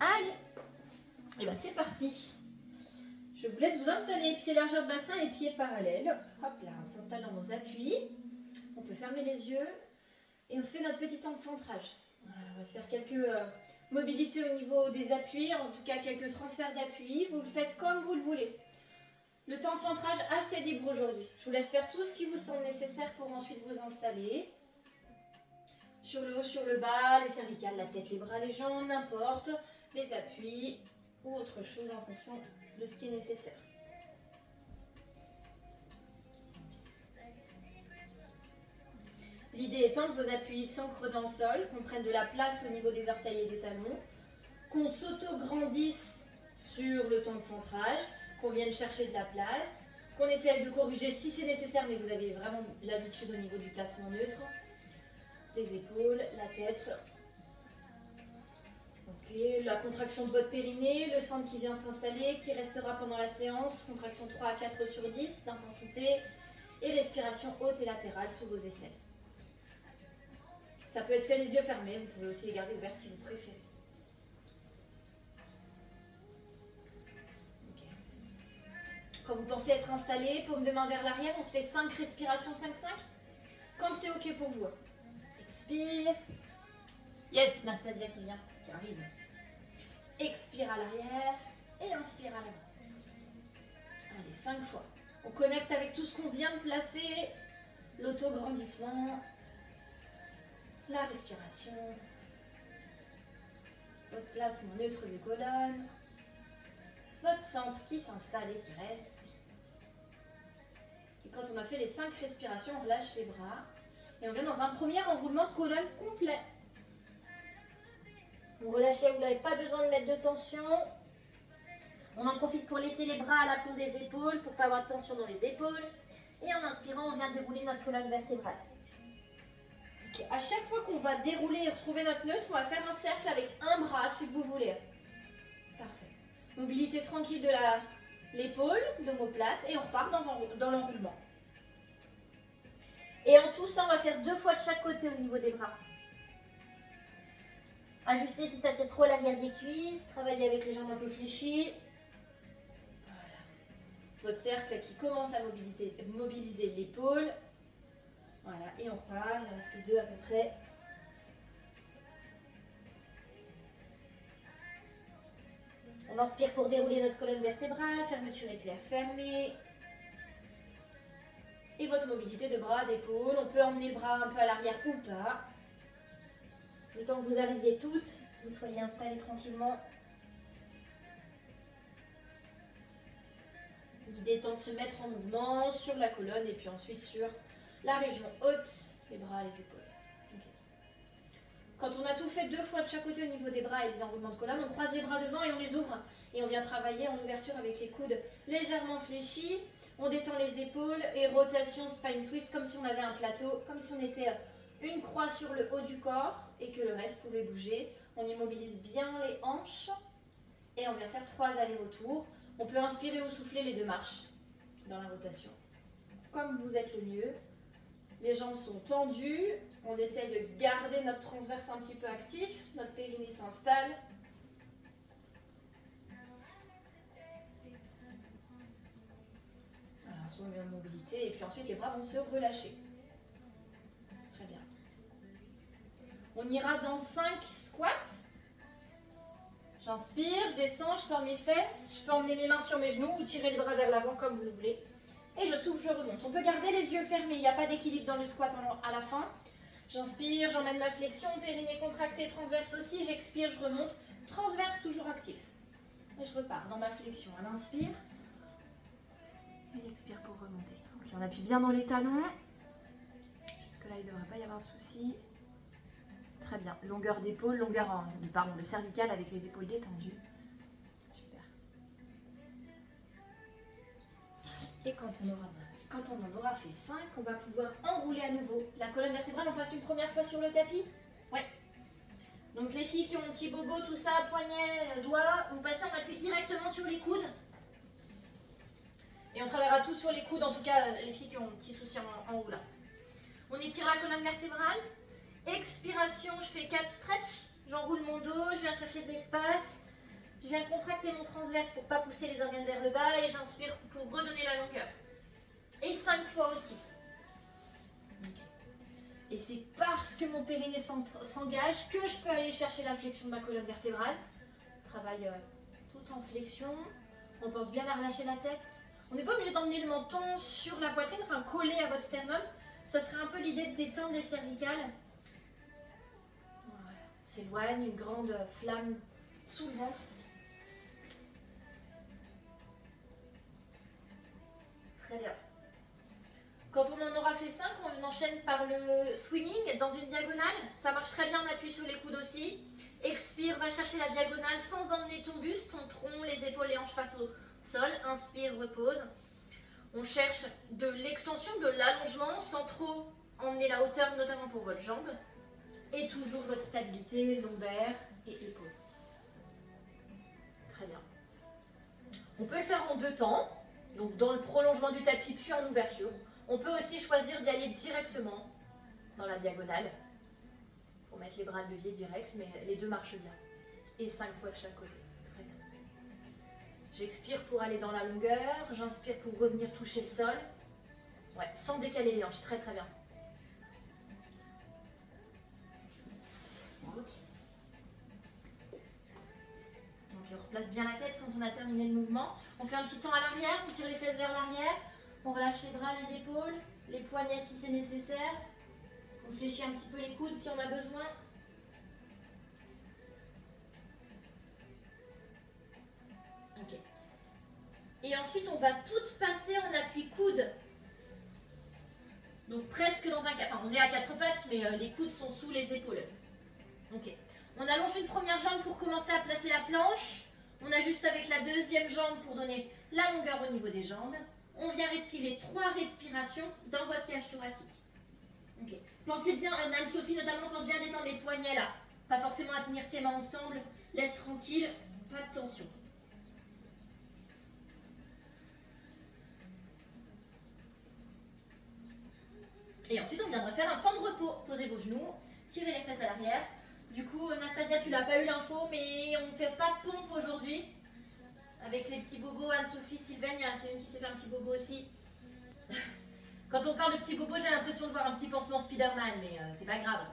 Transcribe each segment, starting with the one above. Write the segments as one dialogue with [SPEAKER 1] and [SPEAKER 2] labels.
[SPEAKER 1] Allez, et bien c'est parti. Je vous laisse vous installer, pieds largeur de bassin et pieds parallèles. Hop là, on s'installe dans nos appuis. On peut fermer les yeux et on se fait notre petit temps de centrage. Voilà, on va se faire quelques mobilités au niveau des appuis, en tout cas quelques transferts d'appui. Vous le faites comme vous le voulez. Le temps de centrage assez libre aujourd'hui. Je vous laisse faire tout ce qui vous semble nécessaire pour ensuite vous installer. Sur le haut, sur le bas, les cervicales, la tête, les bras, les jambes, n'importe. Les appuis ou autre chose en fonction de ce qui est nécessaire. L'idée étant que vos appuis s'ancrent dans le sol, qu'on prenne de la place au niveau des orteils et des talons, qu'on s'auto-grandisse sur le temps de centrage, qu'on vienne chercher de la place, qu'on essaie de corriger si c'est nécessaire, mais vous avez vraiment l'habitude au niveau du placement neutre. Les épaules, la tête. Ok, la contraction de votre périnée, le centre qui vient s'installer, qui restera pendant la séance. Contraction 3 à 4 sur 10 d'intensité et respiration haute et latérale sous vos aisselles. Ça peut être fait les yeux fermés, vous pouvez aussi les garder ouverts si vous préférez. Okay. Quand vous pensez être installé, paume de main vers l'arrière, on se fait 5 respirations 5-5. Quand c'est ok pour vous. Expire. Yes, Nastasia qui vient, qui arrive. Expire à l'arrière et inspire à l'avant. Allez, 5 fois. On connecte avec tout ce qu'on vient de placer. L'auto-grandissement. La respiration. Votre placement neutre des colonnes. Votre centre qui s'installe et qui reste. Et quand on a fait les 5 respirations, on relâche les bras. Et on vient dans un premier enroulement de colonne complet. Vous relâchez, vous n'avez pas besoin de mettre de tension. On en profite pour laisser les bras à l'aplomb des épaules, pour ne pas avoir de tension dans les épaules. Et en inspirant, on vient dérouler notre colonne vertébrale. Okay. À chaque fois qu'on va dérouler et retrouver notre neutre, on va faire un cercle avec un bras, celui que vous voulez. Parfait. Mobilité tranquille de l'épaule, d'omoplate, et on repart dans l'enroulement. Et en tout ça, on va faire 2 fois de chaque côté au niveau des bras. Ajustez si ça tire trop à l'arrière des cuisses. Travaillez avec les jambes un peu fléchies. Voilà. Votre cercle qui commence à mobiliser l'épaule. Voilà, et on repart. Il en reste 2 à peu près. On inspire pour dérouler notre colonne vertébrale. Fermeture éclair fermée. Et votre mobilité de bras, d'épaule. On peut emmener le bras un peu à l'arrière ou pas. Le temps que vous arriviez toutes, vous soyez installés tranquillement. L'idée étant de se mettre en mouvement sur la colonne et puis ensuite sur la région haute, les bras, les épaules. Okay. Quand on a tout fait 2 fois de chaque côté au niveau des bras et les enroulements de colonne, on croise les bras devant et on les ouvre. Et on vient travailler en ouverture avec les coudes légèrement fléchis. On détend les épaules et rotation spine twist comme si on avait un plateau, comme si on était une croix sur le haut du corps et que le reste pouvait bouger. On immobilise bien les hanches et on vient faire 3 allers-retours. On peut inspirer ou souffler les 2 marches dans la rotation. Comme vous êtes le mieux. Les jambes sont tendues. On essaye de garder notre transverse un petit peu actif. Notre périnée s'installe. Alors, on se met bien de mobilité et puis ensuite les bras vont se relâcher. Très bien. On ira dans 5 squats. J'inspire, je descends, je sors mes fesses. Je peux emmener mes mains sur mes genoux ou tirer les bras vers l'avant comme vous le voulez. Et je souffle, je remonte. On peut garder les yeux fermés, il n'y a pas d'équilibre dans le squat à la fin. J'inspire, j'emmène ma flexion, périnée contractée, transverse aussi. J'expire, je remonte. Transverse toujours actif. Et je repars dans ma flexion. À l'inspire. Et l'expire pour remonter. Ok, on appuie bien dans les talons. Jusque-là, il ne devrait pas y avoir de soucis. Très bien. Longueur d'épaule, le cervical avec les épaules détendues. Super. Et quand on en aura fait 5, on va pouvoir enrouler à nouveau. La colonne vertébrale, on passe une première fois sur le tapis. Ouais. Donc les filles qui ont un petit bobo, tout ça, poignet, doigts, vous passez, on appuie directement sur les coudes. Et on travaillera tout sur les coudes, en tout cas les filles qui ont un petit souci en haut là. On étire la colonne vertébrale. Expiration, je fais 4 stretch. J'enroule mon dos, je viens chercher de l'espace. Je viens contracter mon transverse pour ne pas pousser les organes vers le bas et j'inspire pour redonner la longueur. Et 5 fois aussi. Et c'est parce que mon périnée s'engage que je peux aller chercher la flexion de ma colonne vertébrale. Travaille tout en flexion. On pense bien à relâcher la tête. On n'est pas obligé d'emmener le menton sur la poitrine, enfin collé à votre sternum. Ça serait un peu l'idée de détendre les cervicales. Voilà. On s'éloigne, une grande flamme sous le ventre. Très bien. Quand on en aura fait 5, on enchaîne par le swinging dans une diagonale. Ça marche très bien, on appuie sur les coudes aussi. Expire, va chercher la diagonale sans emmener ton buste, ton tronc, les épaules, les hanches face au sol. Inspire, repose. On cherche de l'extension, de l'allongement sans trop emmener la hauteur, notamment pour votre jambe. Et toujours votre stabilité, lombaire et épaules. Très bien. On peut le faire en 2 temps, donc dans le prolongement du tapis puis en ouverture. On peut aussi choisir d'y aller directement dans la diagonale pour mettre les bras de levier direct, mais les 2 marchent bien. Et 5 fois de chaque côté. Très bien. J'expire pour aller dans la longueur, j'inspire pour revenir toucher le sol. Ouais, sans décaler les hanches, très très bien. Ok. Donc on replace bien la tête quand on a terminé le mouvement. On fait un petit temps à l'arrière, on tire les fesses vers l'arrière. On relâche les bras, les épaules, les poignets si c'est nécessaire. On fléchit un petit peu les coudes si on a besoin. Ok. Et ensuite, on va toutes passer en appui coude. Donc presque dans un... Enfin, on est à 4 pattes, mais les coudes sont sous les épaules. Ok. On allonge une première jambe pour commencer à placer la planche. On ajuste avec la deuxième jambe pour donner la longueur au niveau des jambes. On vient respirer 3 respirations dans votre cage thoracique. Okay. Pensez bien, Anne-Sophie notamment, pense bien à détendre les poignets là. Pas forcément à tenir tes mains ensemble. Laisse tranquille, pas de tension. Et ensuite, on viendra faire un temps de repos. Posez vos genoux, tirez les fesses à l'arrière. Du coup, Nastasia, tu n'as pas eu l'info, mais on ne fait pas de pompe aujourd'hui. Avec les petits bobos, Anne-Sophie, Sylvaine, il y a Céline qui s'est fait un petit bobo aussi. Quand on parle de petits bobos, j'ai l'impression de voir un petit pansement Spider-Man, mais c'est pas grave.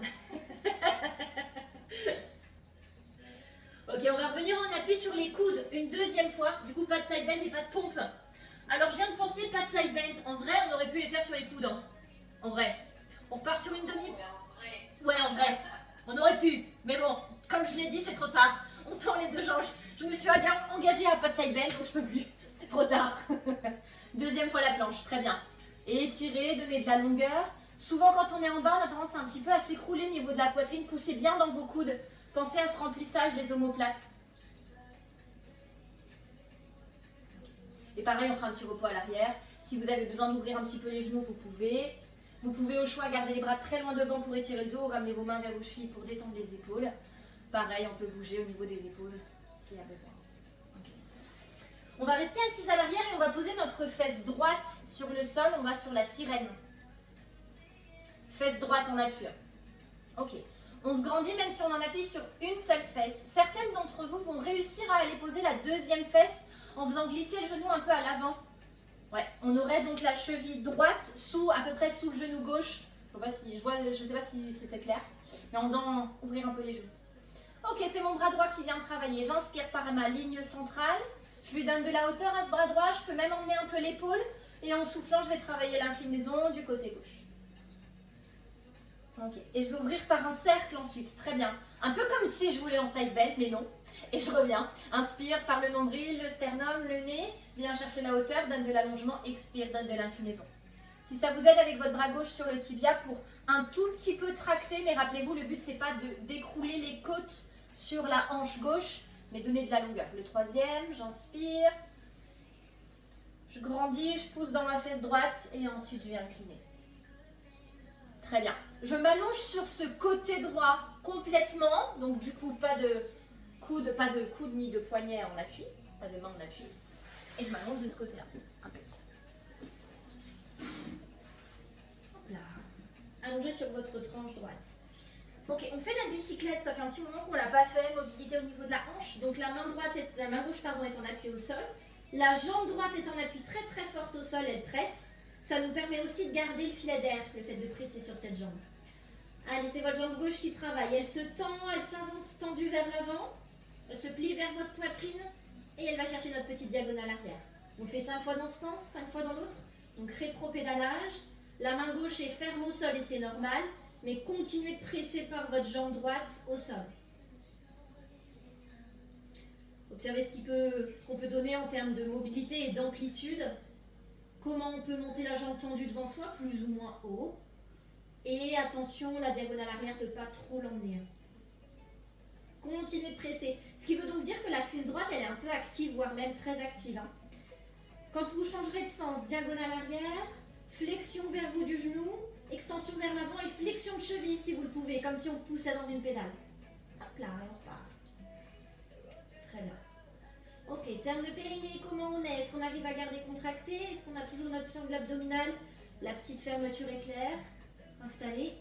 [SPEAKER 1] Ok, on va revenir en appui sur les coudes une deuxième fois. Du coup, pas de side bend et pas de pompe. Alors, je viens de penser, pas de side bend. En vrai, on aurait pu les faire sur les coudes. Hein. En vrai. On repart sur une demi... Ouais, en vrai. On aurait pu. Mais bon, comme je l'ai dit, c'est trop tard. On tend les 2 jambes. Je me suis engagée à pas de side bend, donc je peux plus. Trop tard. Deuxième fois la planche, très bien. Et étirer, donner de la longueur. Souvent, quand on est en bas, on a tendance un petit peu à s'écrouler au niveau de la poitrine. Poussez bien dans vos coudes. Pensez à ce remplissage des omoplates. Et pareil, on fera un petit repos à l'arrière. Si vous avez besoin d'ouvrir un petit peu les genoux, vous pouvez. Vous pouvez au choix garder les bras très loin devant pour étirer le dos, ramener vos mains vers vos chevilles pour détendre les épaules. Pareil, on peut bouger au niveau des épaules s'il y a besoin. Okay. On va rester assise à l'arrière et on va poser notre fesse droite sur le sol. On va sur la sirène. Fesse droite en appui. Ok. On se grandit même si on en appuie sur une seule fesse. Certaines d'entre vous vont réussir à aller poser la deuxième fesse en faisant glisser le genou un peu à l'avant. Ouais, on aurait donc la cheville droite à peu près sous le genou gauche. Je ne sais pas si c'était clair, mais on doit ouvrir un peu les genoux. Ok, c'est mon bras droit qui vient travailler. J'inspire par ma ligne centrale. Je lui donne de la hauteur à ce bras droit. Je peux même emmener un peu l'épaule. Et en soufflant, je vais travailler l'inclinaison du côté gauche. Ok, et je vais ouvrir par un cercle ensuite. Très bien. Un peu comme si je voulais en side bend, mais non. Et je reviens. Inspire par le nombril, le sternum, le nez. Viens chercher la hauteur, donne de l'allongement. Expire, donne de l'inclinaison. Si ça vous aide avec votre bras gauche sur le tibia pour un tout petit peu tracter, mais rappelez-vous, le but, c'est pas d'écrouler les côtes sur la hanche gauche, mais donner de la longueur. Le troisième, j'inspire. Je grandis, je pousse dans ma fesse droite et ensuite je vais incliner. Très bien. Je m'allonge sur ce côté droit complètement. Donc du coup, pas de coude ni de poignet en appui. Pas de main en appui. Et je m'allonge de ce côté-là. Impeccable. Hop là. Allongez sur votre tranche droite. Ok, on fait la bicyclette, ça fait un petit moment qu'on l'a pas fait, mobilité au niveau de la hanche. Donc la main gauche est en appui au sol. La jambe droite est en appui très très forte au sol, elle presse. Ça nous permet aussi de garder le filet d'air, le fait de presser sur cette jambe. Allez, c'est votre jambe gauche qui travaille. Elle se tend, elle s'avance tendue vers l'avant. Elle se plie vers votre poitrine et elle va chercher notre petite diagonale arrière. On fait 5 fois dans ce sens, 5 fois dans l'autre. Donc rétro-pédalage. La main gauche est ferme au sol et c'est normal. Mais continuez de presser par votre jambe droite au sol. Observez ce qu'on peut donner en termes de mobilité et d'amplitude. Comment on peut monter la jambe tendue devant soi, plus ou moins haut. Et attention, la diagonale arrière, de ne pas trop l'emmener. Continuez de presser. Ce qui veut donc dire que la cuisse droite, elle est un peu active, voire même très active. Quand vous changerez de sens, diagonale arrière, flexion vers vous du genou, extension vers l'avant et flexion de cheville si vous le pouvez, comme si on poussait dans une pédale. Hop là, et on repart. Très bien. Ok, terme de périnée, comment on est? Est-ce qu'on arrive à garder contracté? Est-ce qu'on a toujours notre sangle abdominale? La petite fermeture éclair, installée.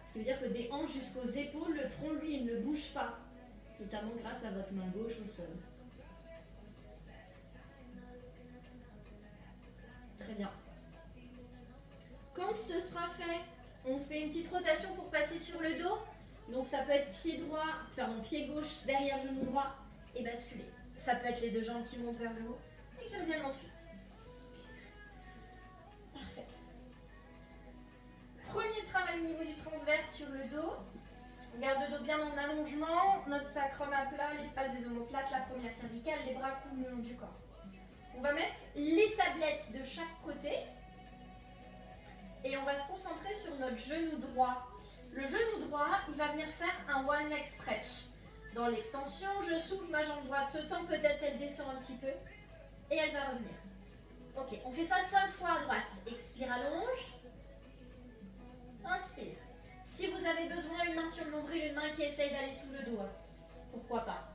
[SPEAKER 1] Ce qui veut dire que des hanches jusqu'aux épaules, le tronc, lui, il ne bouge pas. Notamment grâce à votre main gauche au sol. Très bien. Quand ce sera fait, on fait une petite rotation pour passer sur le dos. Donc ça peut être pied gauche derrière genou droit et basculer. Ça peut être les deux jambes qui montent vers le haut et qui reviennent ensuite. Parfait. Premier travail au niveau du transverse sur le dos. On garde le dos bien en allongement, notre sacrum à plat, l'espace des omoplates, la première cervicale, les bras coulent le long du corps. On va mettre les tablettes de chaque côté. Et on va se concentrer sur notre genou droit. Le genou droit, il va venir faire un one leg stretch. Dans l'extension, je souffle, ma jambe droite se tend, peut-être elle descend un petit peu. Et elle va revenir. Ok, on fait ça 5 fois à droite. Expire, allonge. Inspire. Si vous avez besoin, une main sur le nombril, une main qui essaye d'aller sous le dos. Pourquoi pas?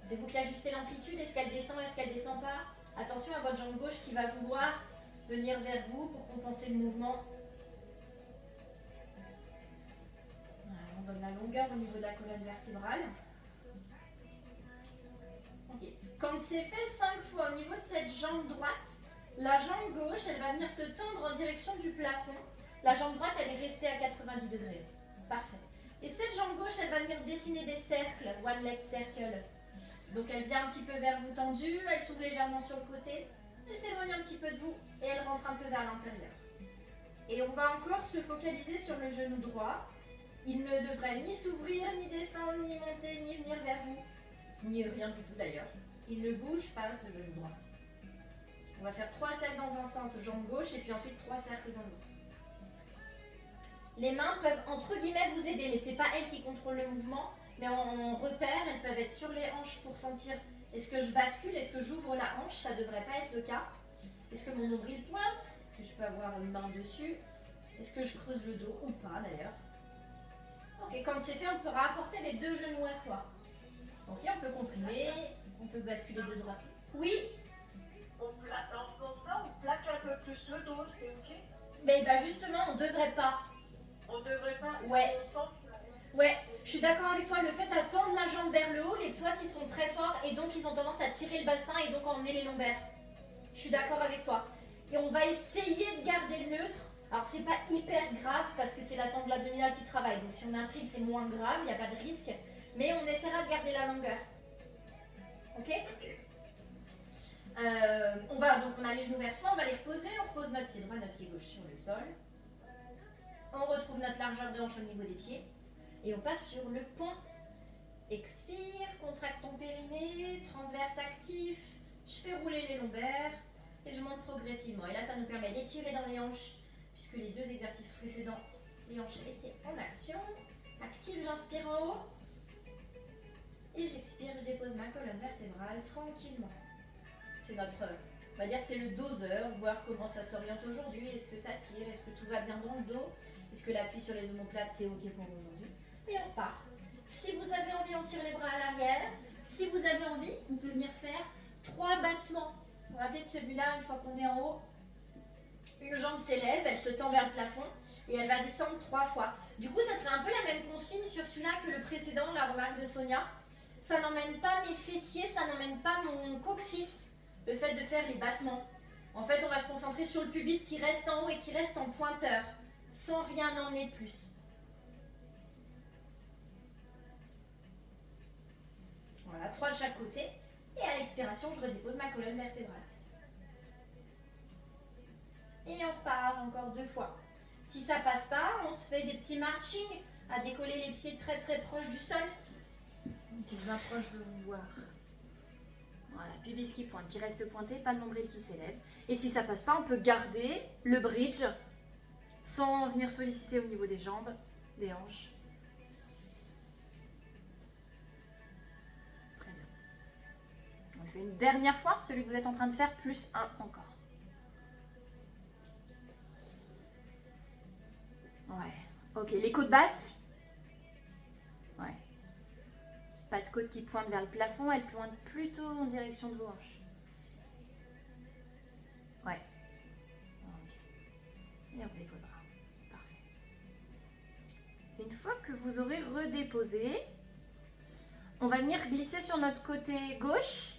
[SPEAKER 1] C'est vous qui ajustez l'amplitude. Est-ce qu'elle descend, est-ce qu'elle descend pas? Attention à votre jambe gauche qui va vouloir venir vers vous pour compenser le mouvement. Voilà, on donne la longueur au niveau de la colonne vertébrale. Ok. Quand c'est fait 5 fois au niveau de cette jambe droite, la jambe gauche, elle va venir se tendre en direction du plafond. La jambe droite, elle est restée à 90 degrés. Parfait. Et cette jambe gauche, elle va venir dessiner des cercles, one leg circle. Donc elle vient un petit peu vers vous tendue, elle s'ouvre légèrement sur le côté, elle s'éloigne un petit peu de vous et elle rentre un peu vers l'intérieur. Et on va encore se focaliser sur le genou droit. Il ne devrait ni s'ouvrir, ni descendre, ni monter, ni venir vers vous, ni rien du tout d'ailleurs. Il ne bouge pas ce genou droit. On va faire 3 cercles dans un sens, jambe gauche, et puis ensuite 3 cercles dans l'autre. Les mains peuvent entre guillemets vous aider, mais ce n'est pas elles qui contrôlent le mouvement. Mais en repère, elles peuvent être sur les hanches pour sentir est-ce que je bascule, est-ce que j'ouvre la hanche, ça ne devrait pas être le cas. Est-ce que mon nombril pointe, est-ce que je peux avoir une main dessus, est-ce que je creuse le dos ou pas d'ailleurs. Ok, quand c'est fait, on peut rapporter les deux genoux à soi. Ok, on peut comprimer, on peut basculer de droite. Oui.
[SPEAKER 2] En faisant ça, on plaque un peu plus le dos, c'est ok?
[SPEAKER 1] Mais bah justement, on devrait pas.
[SPEAKER 2] On devrait pas.
[SPEAKER 1] Ouais.
[SPEAKER 2] On sent que ça...
[SPEAKER 1] Ouais, je suis d'accord avec toi. Le fait d'attendre la jambe vers le haut, les psoas ils sont très forts et donc ils ont tendance à tirer le bassin et donc emmener les lombaires. Je suis d'accord avec toi. Et on va essayer de garder le neutre. Alors c'est pas hyper grave parce que c'est la sangle abdominale qui travaille. Donc si on imprime, c'est moins grave, il n'y a pas de risque. Mais on essaiera de garder la longueur. Ok? On a les genoux vers soi, on va les reposer. On repose notre pied droit, notre pied gauche sur le sol. On retrouve notre largeur de hanche au niveau des pieds. Et on passe sur le pont. Expire, contracte ton périnée, transverse actif. Je fais rouler les lombaires et je monte progressivement. Et là, ça nous permet d'étirer dans les hanches, puisque les deux exercices précédents, les hanches étaient en action. Active, j'inspire en haut. Et j'expire, je dépose ma colonne vertébrale tranquillement. C'est notre, on va dire, c'est le doseur, voir comment ça s'oriente aujourd'hui. Est-ce que ça tire? Est-ce que tout va bien dans le dos? Est-ce que l'appui sur les omoplates, c'est ok pour aujourd'hui? Et on repart. Si vous avez envie, on tire les bras à l'arrière. Si vous avez envie, on peut venir faire 3 battements. Vous vous rappelez de celui-là, une fois qu'on est en haut, Une jambe s'élève, elle se tend vers le plafond et elle va descendre 3 fois. Du coup, ça serait un peu la même consigne sur celui-là que le précédent, la remarque de Sonia. Ça n'emmène pas mes fessiers, ça n'emmène pas mon coccyx, le fait de faire les battements. En fait, on va se concentrer sur le pubis qui reste en haut et qui reste en pointeur, sans rien emmener de plus. Voilà, 3 de chaque côté. Et à l'expiration, je redépose ma colonne vertébrale. Et on repart encore 2 fois. Si ça passe pas, on se fait des petits marching à décoller les pieds très très proches du sol.
[SPEAKER 3] Ok, je m'approche de vous voir. Voilà, pubis qui pointe, qui reste pointé, pas de nombril qui s'élève. Et si ça passe pas, on peut garder le bridge sans venir solliciter au niveau des jambes, des hanches. Très bien. On le fait une dernière fois, celui que vous êtes en train de faire, plus un encore. Ouais. Ok, les côtes basses. Ouais. Pas de côte qui pointe vers le plafond, elle pointe plutôt en direction de vos hanches. Ouais. Ok. Et on redéposera. Parfait. Une fois que vous aurez redéposé, on va venir glisser sur notre côté gauche,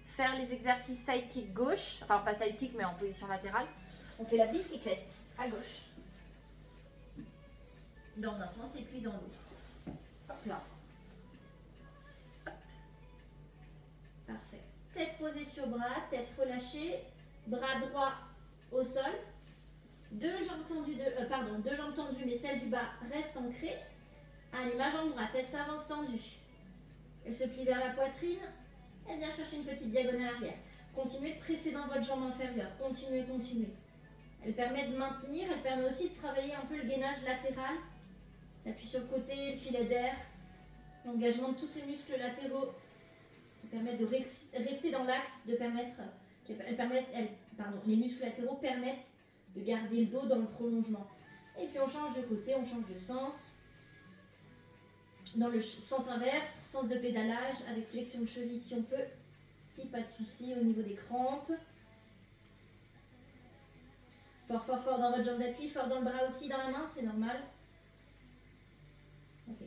[SPEAKER 3] faire les exercices sidekick gauche, enfin pas sidekick mais en position latérale.
[SPEAKER 1] On fait la bicyclette à gauche. Dans un sens et puis dans l'autre. Hop là. Hop. Parfait. Tête posée sur bras, tête relâchée, bras droit au sol. Deux jambes tendues, mais celle du bas reste ancrée. Allez, ma jambe droite, elle s'avance tendue. Elle se plie vers la poitrine. Elle vient chercher une petite diagonale arrière. Continuez de presser dans votre jambe inférieure. Continuez, continuez. Elle permet de maintenir, elle permet aussi de travailler un peu le gainage latéral. L'appui sur le côté, le filet d'air, l'engagement de tous ces muscles latéraux qui permettent de rester dans l'axe, les muscles latéraux permettent de garder le dos dans le prolongement. Et puis on change de côté, on change de sens. Dans le sens inverse, sens de pédalage, avec flexion de cheville si on peut, si pas de souci au niveau des crampes. Fort, fort, fort dans votre jambe d'appui, fort dans le bras aussi, dans la main, c'est normal. Ok.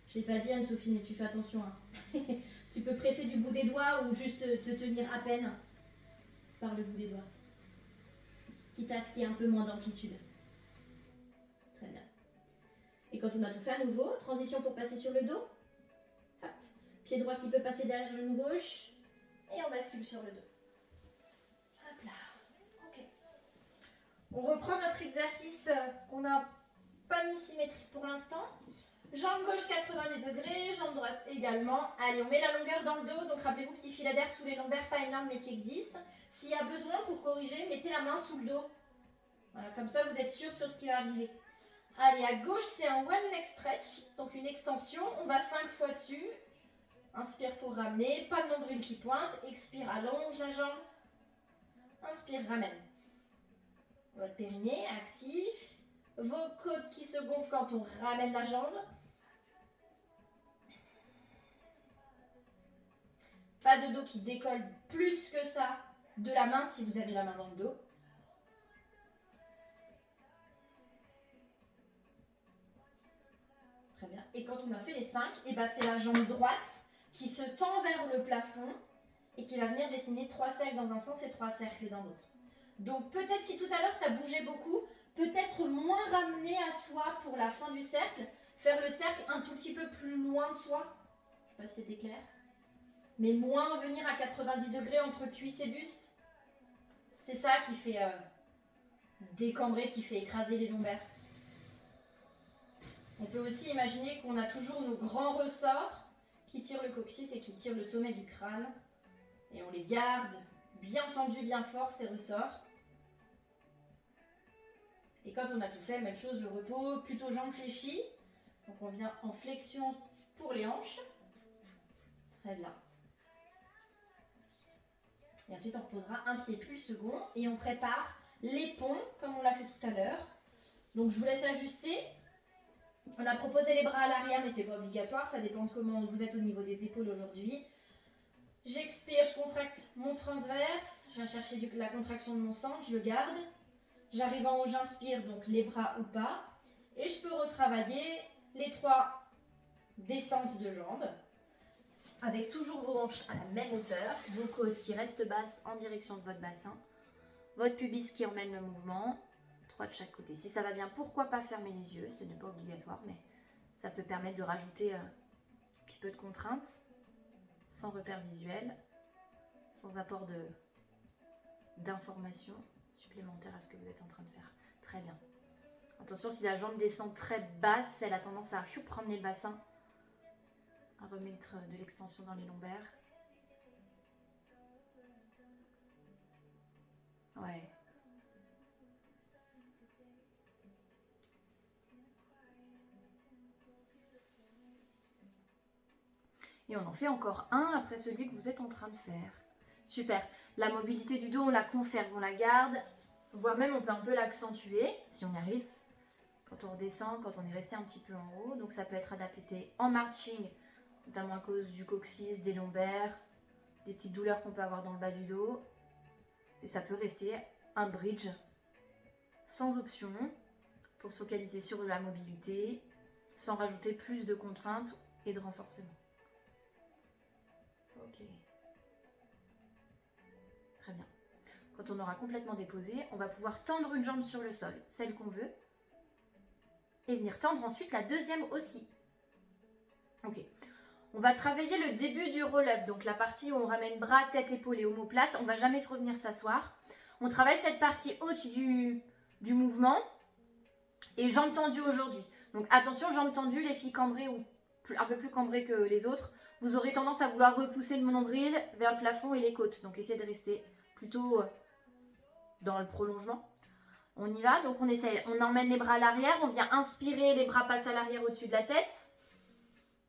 [SPEAKER 1] Je l'ai pas dit Anne-Sophie, mais tu fais attention. Hein. Tu peux presser du bout des doigts ou juste te tenir à peine par le bout des doigts. Quitte à ce qu'il y ait un peu moins d'amplitude. Très bien. Et quand on a tout fait à nouveau, transition pour passer sur le dos. Hop. Pied droit qui peut passer derrière le genou gauche. Et on bascule sur le dos. Hop là. Ok. On reprend notre exercice qu'on n'a pas mis symétrique pour l'instant. Jambe gauche 90 degrés, jambe droite également. Allez, on met la longueur dans le dos. Donc rappelez-vous, petit filet d'air sous les lombaires, pas énorme mais qui existe. S'il y a besoin pour corriger, mettez la main sous le dos. Voilà, comme ça vous êtes sûr sur ce qui va arriver. Allez, à gauche c'est un one leg stretch, donc une extension. On va 5 fois dessus. Inspire pour ramener, pas de nombril qui pointe. Expire, allonge la jambe. Inspire, ramène. Votre périnée actif. Vos côtes qui se gonflent quand on ramène la jambe. Pas de dos qui décolle plus que ça de la main si vous avez la main dans le dos. Très bien. Et quand on a fait les 5, c'est la jambe droite qui se tend vers le plafond et qui va venir dessiner 3 cercles dans un sens et 3 cercles dans l'autre. Donc peut-être si tout à l'heure ça bougeait beaucoup, peut-être moins ramener à soi pour la fin du cercle, faire le cercle un tout petit peu plus loin de soi. Je ne sais pas si c'était clair. Mais moins venir à 90 degrés entre cuisse et buste. C'est ça qui fait décambrer, qui fait écraser les lombaires. On peut aussi imaginer qu'on a toujours nos grands ressorts qui tirent le coccyx et qui tirent le sommet du crâne. Et on les garde bien tendus, bien forts, ces ressorts. Et quand on a tout fait, même chose, le repos, plutôt jambes fléchies. Donc on vient en flexion pour les hanches. Très bien. Et ensuite on reposera un pied puis le second et on prépare les ponts comme on l'a fait tout à l'heure. Donc je vous laisse ajuster. On a proposé les bras à l'arrière mais c'est pas obligatoire, ça dépend de comment vous êtes au niveau des épaules aujourd'hui. J'expire, je contracte mon transverse. Je viens chercher la contraction de mon sang, je le garde. J'arrive en haut, j'inspire, donc les bras ou pas. Et je peux retravailler les 3 descentes de jambes. Avec toujours vos hanches à la même hauteur. Vos côtes qui restent basses en direction de votre bassin. Votre pubis qui emmène le mouvement. 3 de chaque côté. Si ça va bien, pourquoi pas fermer les yeux? Ce n'est pas obligatoire, mais ça peut permettre de rajouter un petit peu de contrainte. Sans repère visuel, sans apport d'informations supplémentaires à ce que vous êtes en train de faire. Très bien. Attention, si la jambe descend très basse, elle a tendance à promener le bassin, à remettre de l'extension dans les lombaires. Ouais. Et on en fait encore un après celui que vous êtes en train de faire. Super. La mobilité du dos, on la conserve, on la garde. Voire même, on peut un peu l'accentuer, si on y arrive. Quand on redescend, quand on est resté un petit peu en haut. Donc ça peut être adapté en marching, notamment à cause du coccyx, des lombaires, des petites douleurs qu'on peut avoir dans le bas du dos. Et ça peut rester un bridge sans option pour se focaliser sur la mobilité, sans rajouter plus de contraintes et de renforcement. Ok. Très bien. Quand on aura complètement déposé, on va pouvoir tendre une jambe sur le sol, celle qu'on veut, et venir tendre ensuite la deuxième aussi. Ok. On va travailler le début du roll-up, donc la partie où on ramène bras, tête, épaules et omoplate. On ne va jamais revenir s'asseoir. On travaille cette partie haute du mouvement et jambes tendues aujourd'hui. Donc attention, jambes tendues, les filles cambrées ou un peu plus cambrées que les autres, vous aurez tendance à vouloir repousser le nombril vers le plafond et les côtes. Donc essayez de rester plutôt dans le prolongement. On y va, donc on essaye. On emmène les bras à l'arrière, on vient inspirer, les bras passent à l'arrière au-dessus de la tête.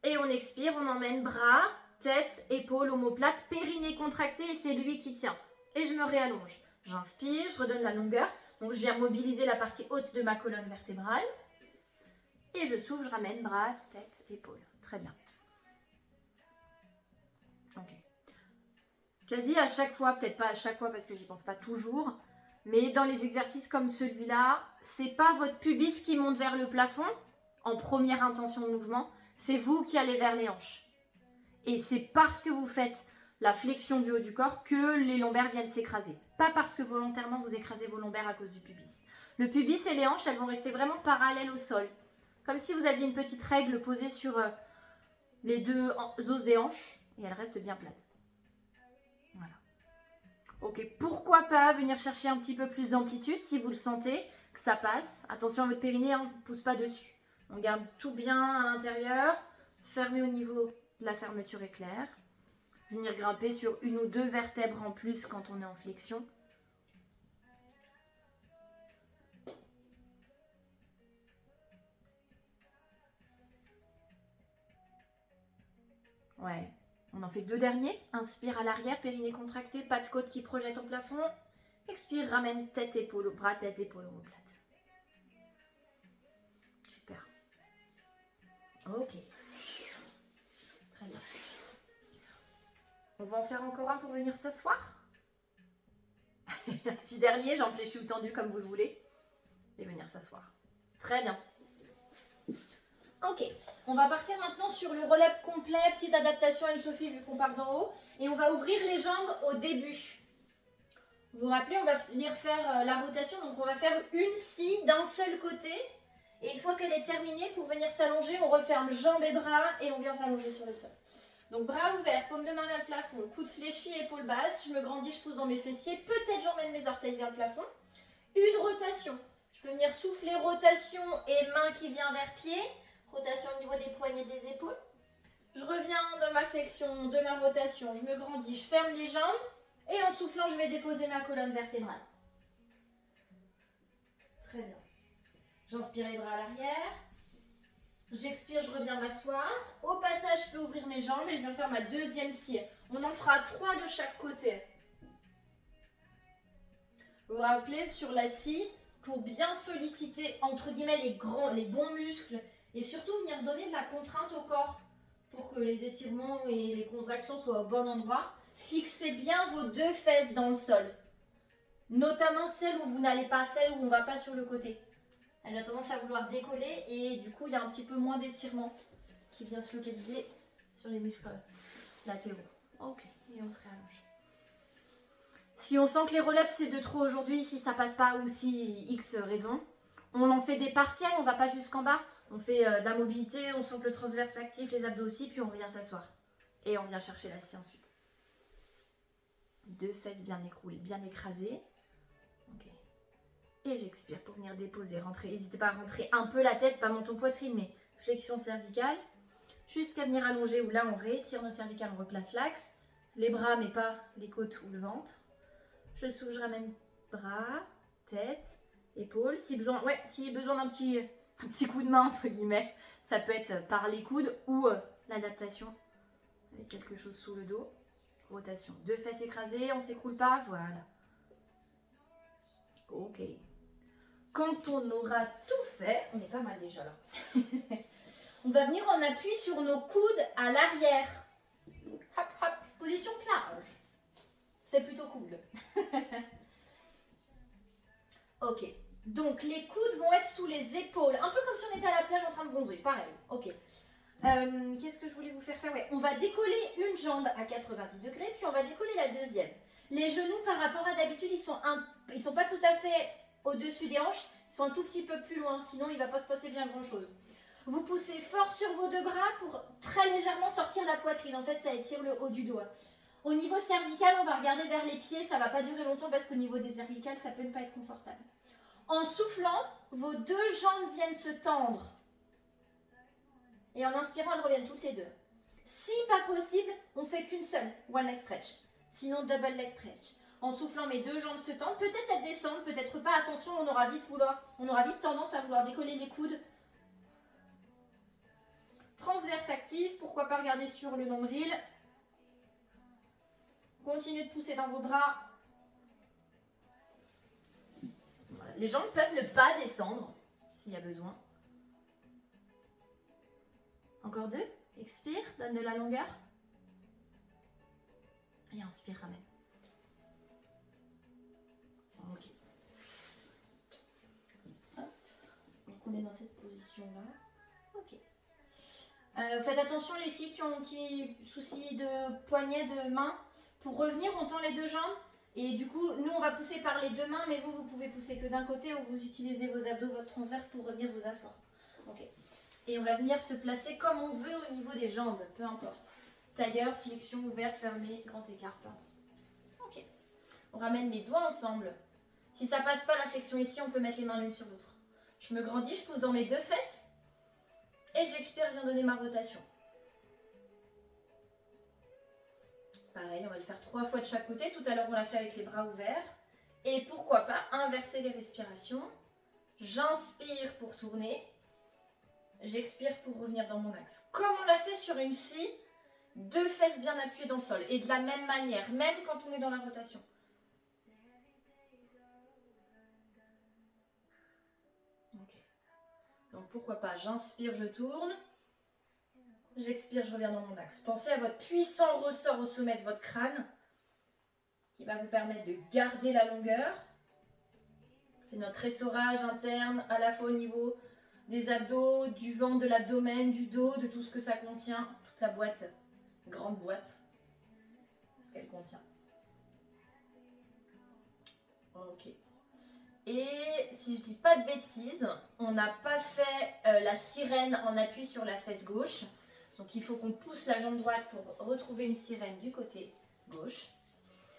[SPEAKER 1] Et on expire, on emmène bras, tête, épaules, omoplate, périnée contracté et c'est lui qui tient. Et je me réallonge. J'inspire, je redonne la longueur. Donc je viens mobiliser la partie haute de ma colonne vertébrale. Et je souffle, je ramène bras, tête, épaules. Très bien. Ok. Quasi à chaque fois, peut-être pas à chaque fois parce que j'y pense pas toujours, mais dans les exercices comme celui-là, c'est pas votre pubis qui monte vers le plafond en première intention de mouvement, c'est vous qui allez vers les hanches. Et c'est parce que vous faites la flexion du haut du corps que les lombaires viennent s'écraser. Pas parce que volontairement vous écrasez vos lombaires à cause du pubis. Le pubis et les hanches, elles vont rester vraiment parallèles au sol. Comme si vous aviez une petite règle posée sur les deux os des hanches et elles restent bien plates. Voilà. Ok, pourquoi pas venir chercher un petit peu plus d'amplitude si vous le sentez, que ça passe. Attention à votre périnée, on ne pousse pas dessus. On garde tout bien à l'intérieur, fermé au niveau de la fermeture éclair. Venir grimper sur une ou deux vertèbres en plus quand on est en flexion. Ouais, on en fait 2 derniers. Inspire à l'arrière, périnée contractée, pas de côte qui projette au plafond. Expire, ramène tête, épaule, bras, tête, épaule, omoplate. Super. Ok. Très bien. On va en faire encore un pour venir s'asseoir. Un petit dernier, jambes fléchies ou tendues comme vous le voulez. Et venir s'asseoir. Très bien. Ok, on va partir maintenant sur le roll-up complet. Petite adaptation Anne-Sophie vu qu'on part d'en haut. Et on va ouvrir les jambes au début. Vous vous rappelez, on va venir faire la rotation. Donc on va faire une scie d'un seul côté. Et une fois qu'elle est terminée, pour venir s'allonger, on referme jambes et bras et on vient s'allonger sur le sol. Donc bras ouverts, paume de main vers le plafond, coude fléchi, épaule basse, je me grandis, je pousse dans mes fessiers, peut-être j'emmène mes orteils vers le plafond. Une rotation, je peux venir souffler, rotation et main qui vient vers pied, rotation au niveau des poignets des épaules. Je reviens dans ma flexion de ma rotation, je me grandis, je ferme les jambes et en soufflant, je vais déposer ma colonne vertébrale. Très bien. J'inspire les bras à l'arrière. J'expire, je reviens m'asseoir. Au passage, je peux ouvrir mes jambes et je viens faire ma deuxième scie. On en fera 3 de chaque côté. Vous vous rappelez, sur la scie, pour bien solliciter, entre guillemets, les bons muscles et surtout venir donner de la contrainte au corps pour que les étirements et les contractions soient au bon endroit, Fixez bien vos 2 fesses dans le sol. Notamment celle où vous n'allez pas, celle où on ne va pas sur le côté. Elle a tendance à vouloir décoller et du coup il y a un petit peu moins d'étirement qui vient se localiser sur les muscles latéraux. Ok, et on se réallonge. Si on sent que les relèves c'est de trop aujourd'hui, si ça passe pas ou si X raison, on en fait des partiels, on va pas jusqu'en bas. On fait de la mobilité, on sent que le transverse s'active, les abdos aussi, puis on revient s'asseoir. Et on vient chercher la scie ensuite. 2 fesses bien écroulées, bien écrasées. Ok. Et j'expire pour venir déposer, rentrer. N'hésitez pas à rentrer un peu la tête, pas menton poitrine, mais flexion cervicale. Jusqu'à venir allonger, où là on réétire nos cervicales, on replace l'axe. Les bras, mais pas les côtes ou le ventre. Je souffle, je ramène bras, tête, épaules. Si besoin, ouais, s'il y a besoin d'un petit coup de main, entre guillemets, ça peut être par les coudes ou l'adaptation avec quelque chose sous le dos. Rotation. 2 fesses écrasées, on ne s'écroule pas, voilà. Ok. Quand on aura tout fait, on est pas mal déjà là. On va venir en appui sur nos coudes à l'arrière. Hop, hop, position plage. C'est plutôt cool. Ok. Donc les coudes vont être sous les épaules. Un peu comme si on était à la plage en train de bronzer. Pareil. Ok. Qu'est-ce que je voulais vous faire faire? Ouais, on va décoller une jambe à 90 degrés, puis on va décoller la deuxième. Les genoux, par rapport à d'habitude, ils sont pas tout à fait au-dessus des hanches, ils sont un tout petit peu plus loin, sinon il ne va pas se passer bien grand-chose. Vous poussez fort sur vos 2 bras pour très légèrement sortir la poitrine. En fait, ça étire le haut du doigt. Au niveau cervical, on va regarder vers les pieds, ça ne va pas durer longtemps parce qu'au niveau des cervicales, ça peut ne pas être confortable. En soufflant, vos 2 jambes viennent se tendre. Et en inspirant, elles reviennent toutes les 2. Si pas possible, on ne fait qu'une seule, one leg stretch. Sinon, double leg stretch. En soufflant, mes 2 jambes se tendent. Peut-être elles descendent, peut-être pas. Attention, on aura vite tendance à vouloir décoller les coudes. Transverse active, pourquoi pas regarder sur le nombril. Continuez de pousser dans vos bras. Voilà. Les jambes peuvent ne pas descendre, s'il y a besoin. Encore 2. Expire, donne de la longueur. Et inspire, ramène. Ok. Hop. Donc on est dans cette position-là. Ok. Faites attention les filles qui ont un petit souci de poignet, de main. Pour revenir, on tend les 2 jambes. Et du coup, nous on va pousser par les 2 mains, mais vous pouvez pousser que d'un côté ou vous utilisez vos abdos, votre transverse pour revenir vous asseoir. Ok. Et on va venir se placer comme on veut au niveau des jambes, peu importe. Tailleur, flexion, ouvert, fermé, grand écart, peu importe. Ok. On ramène les doigts ensemble. Si ça passe pas la flexion ici, on peut mettre les mains l'une sur l'autre. Je me grandis, je pousse dans mes 2 fesses. Et j'expire, je viens donner ma rotation. Pareil, on va le faire 3 fois de chaque côté. Tout à l'heure, on l'a fait avec les bras ouverts. Et pourquoi pas inverser les respirations. J'inspire pour tourner. J'expire pour revenir dans mon axe. Comme on l'a fait sur une scie, 2 fesses bien appuyées dans le sol. Et de la même manière, même quand on est dans la rotation. Ok. Donc pourquoi pas, j'inspire, je tourne. J'expire, je reviens dans mon axe. Pensez à votre puissant ressort au sommet de votre crâne qui va vous permettre de garder la longueur. C'est notre essorage interne, à la fois au niveau des abdos, du ventre, de l'abdomen, du dos, de tout ce que ça contient. Toute la boîte, grande boîte, ce qu'elle contient. Ok. Et si je dis pas de bêtises, on n'a pas fait la sirène en appui sur la fesse gauche. Donc il faut qu'on pousse la jambe droite pour retrouver une sirène du côté gauche.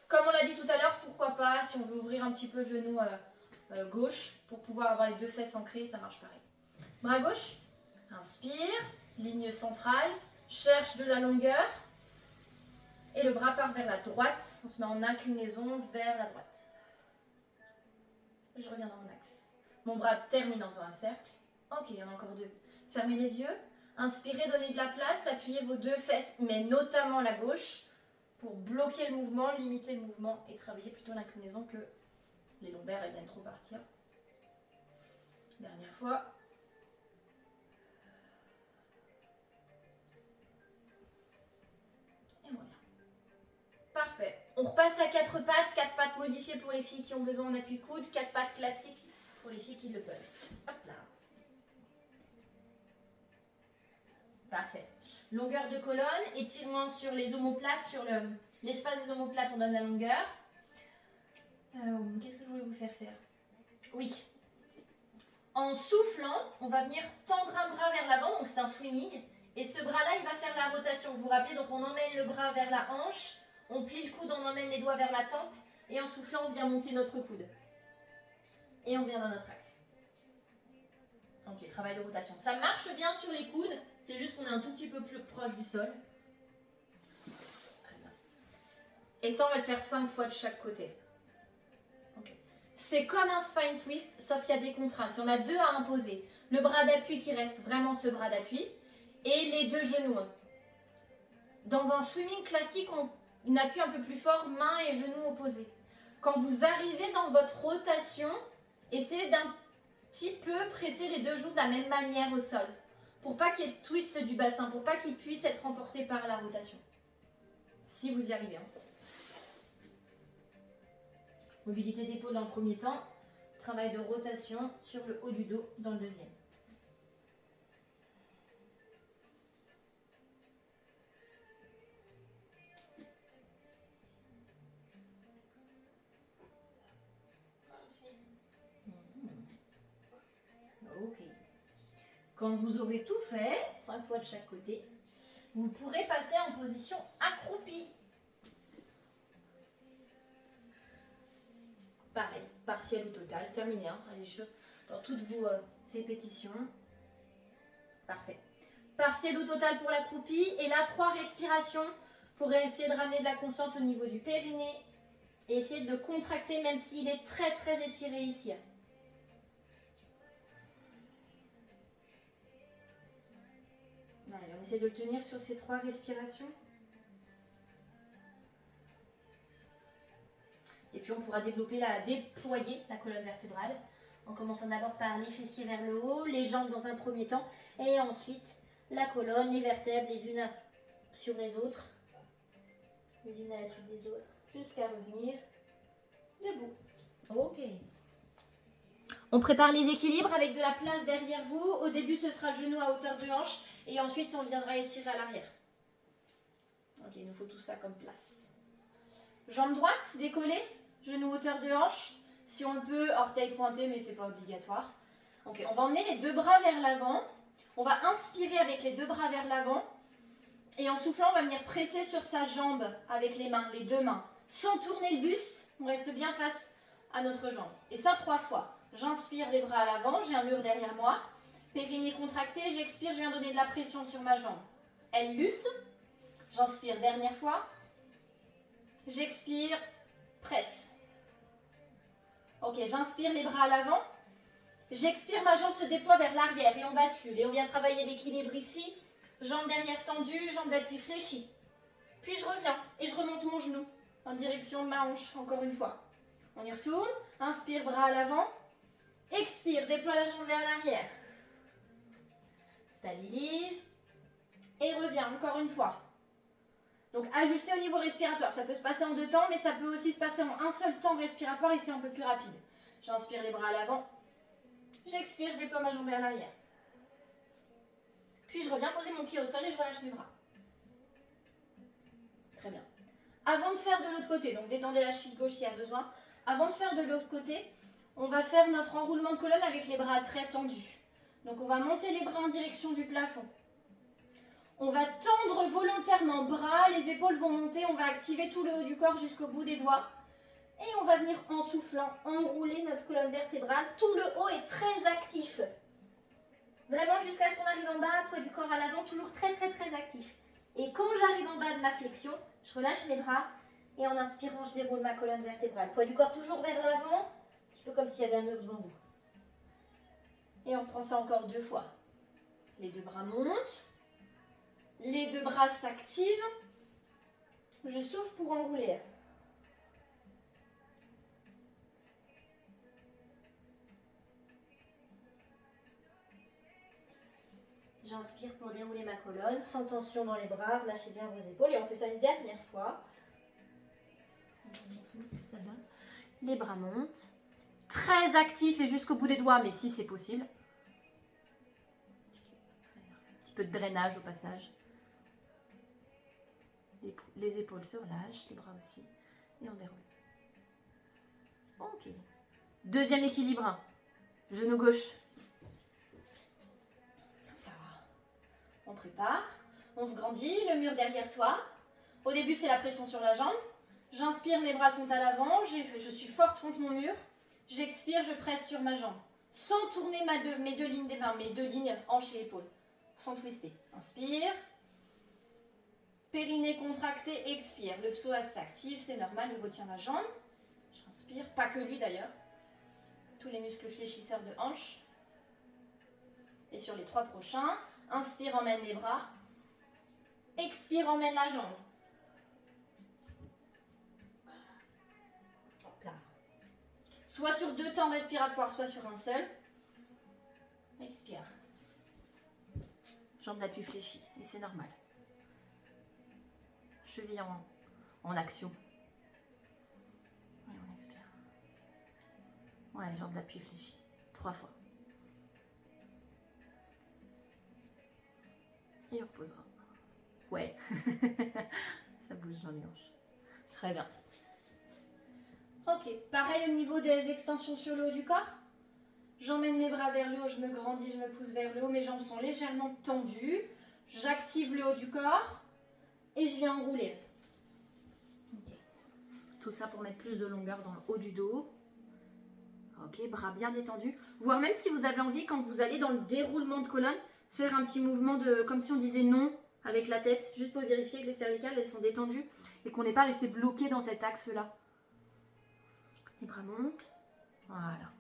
[SPEAKER 1] Comme on l'a dit tout à l'heure, pourquoi pas, si on veut ouvrir un petit peu le genou gauche pour pouvoir avoir les 2 fesses ancrées, ça marche pareil. Bras gauche, inspire, ligne centrale, cherche de la longueur. Et le bras part vers la droite, on se met en inclinaison vers la droite. Et je reviens dans mon axe. Mon bras termine en faisant un cercle. Ok, il y en a encore 2. Fermez les yeux. Inspirez, donnez de la place, appuyez vos 2 fesses, mais notamment la gauche, pour bloquer le mouvement, limiter le mouvement et travailler plutôt l'inclinaison que les lombaires elles viennent trop partir. Dernière fois. Et on revient. Parfait.
[SPEAKER 3] On repasse à 4 pattes, 4 pattes modifiées pour les filles qui ont besoin en appui coude, 4 pattes classiques pour les filles qui le peuvent. Hop là. Parfait. Longueur de colonne, étirement sur les omoplates, sur l'espace des omoplates, on donne la longueur. Qu'est-ce que je voulais vous faire faire? Oui. En soufflant, on va venir tendre un bras vers l'avant, donc c'est un swimming. Et ce bras-là, il va faire la rotation. Vous vous rappelez, donc on emmène le bras vers la hanche, on plie le coude, on emmène les doigts vers la tempe, et en soufflant, on vient monter notre coude. Et on vient dans notre axe. Ok, travail de rotation. Ça marche bien sur les coudes, c'est juste qu'on est un tout petit peu plus proche du sol. Très bien. Et ça, on va le faire 5 fois de chaque côté. Okay. C'est comme un spine twist, sauf qu'il y a des contraintes. Il y en a 2 à imposer. Le bras d'appui qui reste vraiment ce bras d'appui, et les 2 genoux. Dans un swimming classique, on appuie un peu plus fort, mains et genoux opposés. Quand vous arrivez dans votre rotation, essayez d'un petit peu presser les 2 genoux de la même manière au sol, pour pas qu'il y ait de twist du bassin, pour pas qu'il puisse être emporté par la rotation. Si vous y arrivez. Hein. Mobilité d'épaule dans le premier temps, travail de rotation sur le haut du dos dans le deuxième. Ok. Quand vous aurez tout fait, 5 fois de chaque côté, vous pourrez passer en position accroupie. Pareil, partiel ou total, terminé. Hein. Allez, dans toutes vos répétitions. Parfait. Partiel ou total pour l'accroupie. Et là, 3 respirations pour essayer de ramener de la conscience au niveau du périnée. Et essayer de le contracter même s'il est très très étiré ici. Allez, on essaie de le tenir sur ces 3 respirations. Et puis on pourra déployer la colonne vertébrale, en commençant d'abord par les fessiers vers le haut, les jambes dans un premier temps, et ensuite la colonne, les vertèbres les unes sur les autres, les unes à la suite des autres, jusqu'à revenir debout. Ok. On prépare les équilibres avec de la place derrière vous. Au début, ce sera le genou à hauteur de hanche, et ensuite on viendra étirer à l'arrière. Ok, il nous faut tout ça comme place. Jambe droite, décollée, genou hauteur de hanche. Si on peut, orteil pointé, mais c'est pas obligatoire. Ok, on va emmener les 2 bras vers l'avant. On va inspirer avec les 2 bras vers l'avant. Et en soufflant, on va venir presser sur sa jambe avec les mains, les 2 mains. Sans tourner le buste, on reste bien face à notre jambe. Et ça 3 fois. J'inspire les bras à l'avant, j'ai un mur derrière moi. Périnée contracté, j'expire, je viens donner de la pression sur ma jambe. Elle lutte. J'inspire, dernière fois. J'expire, presse. Ok, j'inspire les bras à l'avant. J'expire, ma jambe se déploie vers l'arrière et on bascule. Et on vient travailler l'équilibre ici. Jambe derrière tendue, jambe d'appui fléchie. Puis je reviens et je remonte mon genou en direction de ma hanche, encore une fois. On y retourne. Inspire, bras à l'avant. Expire, déploie la jambe vers l'arrière. Stabilise. Et reviens, encore une fois. Donc ajuster au niveau respiratoire. Ça peut se passer en 2 temps, mais ça peut aussi se passer en un seul temps respiratoire et c'est un peu plus rapide. J'inspire les bras à l'avant. J'expire, je déploie ma jambe vers l'arrière. Puis je reviens poser mon pied au sol et je relâche mes bras. Très bien. Avant de faire de l'autre côté, donc détendez la cheville gauche s'il y a besoin. Avant de faire de l'autre côté, on va faire notre enroulement de colonne avec les bras très tendus. Donc on va monter les bras en direction du plafond. On va tendre volontairement bras, les épaules vont monter, on va activer tout le haut du corps jusqu'au bout des doigts. Et on va venir en soufflant enrouler notre colonne vertébrale. Tout le haut est très actif. Vraiment jusqu'à ce qu'on arrive en bas, près du corps à l'avant, toujours très très très actif. Et quand j'arrive en bas de ma flexion, je relâche les bras et en inspirant, je déroule ma colonne vertébrale. Poids du corps toujours vers l'avant, un petit peu comme s'il y avait un mur devant vous. Et on prend ça encore 2 fois. Les 2 bras montent. Les 2 bras s'activent. Je souffle pour enrouler. J'inspire pour dérouler ma colonne, sans tension dans les bras, relâchez bien vos épaules et on fait ça une dernière fois. voir ce que ça donne. Les bras montent. Très actifs et jusqu'au bout des doigts, mais si c'est possible. Un petit peu de drainage au passage. Les épaules se relâchent, les bras aussi. Et on déroule. Ok. Deuxième équilibre. Genou gauche. On prépare. On se grandit, le mur derrière soi. Au début, c'est la pression sur la jambe. J'inspire, mes bras sont à l'avant. Je suis forte contre mon mur. J'expire, je presse sur ma jambe. Sans tourner mes deux lignes des mains, mes deux lignes hanches et épaules. Sans twister. Inspire. Périnée contracté, expire. Le psoas s'active, c'est normal, il retient la jambe. J'inspire, pas que lui d'ailleurs. Tous les muscles fléchisseurs de hanche. Et sur les 3 prochains, inspire, emmène les bras. Expire, emmène la jambe. Hop là. Soit sur 2 temps respiratoires, soit sur un seul. Expire. Jambe d'appui fléchie, et c'est normal. Cheville en action. Et on expire. Ouais, jambe d'appui fléchie. 3 fois. Et on reposera. Ouais. Ça bouge dans les hanches. Très bien. Ok. Pareil au niveau des extensions sur le haut du corps. J'emmène mes bras vers le haut, je me grandis, je me pousse vers le haut. Mes jambes sont légèrement tendues. J'active le haut du corps. Et je viens enrouler. Okay. Tout ça pour mettre plus de longueur dans le haut du dos. Ok, bras bien détendus. Voire même si vous avez envie, quand vous allez dans le déroulement de colonne, faire un petit mouvement de, comme si on disait non avec la tête, juste pour vérifier que les cervicales elles sont détendues et qu'on n'est pas resté bloqué dans cet axe-là. Les bras montent. Voilà.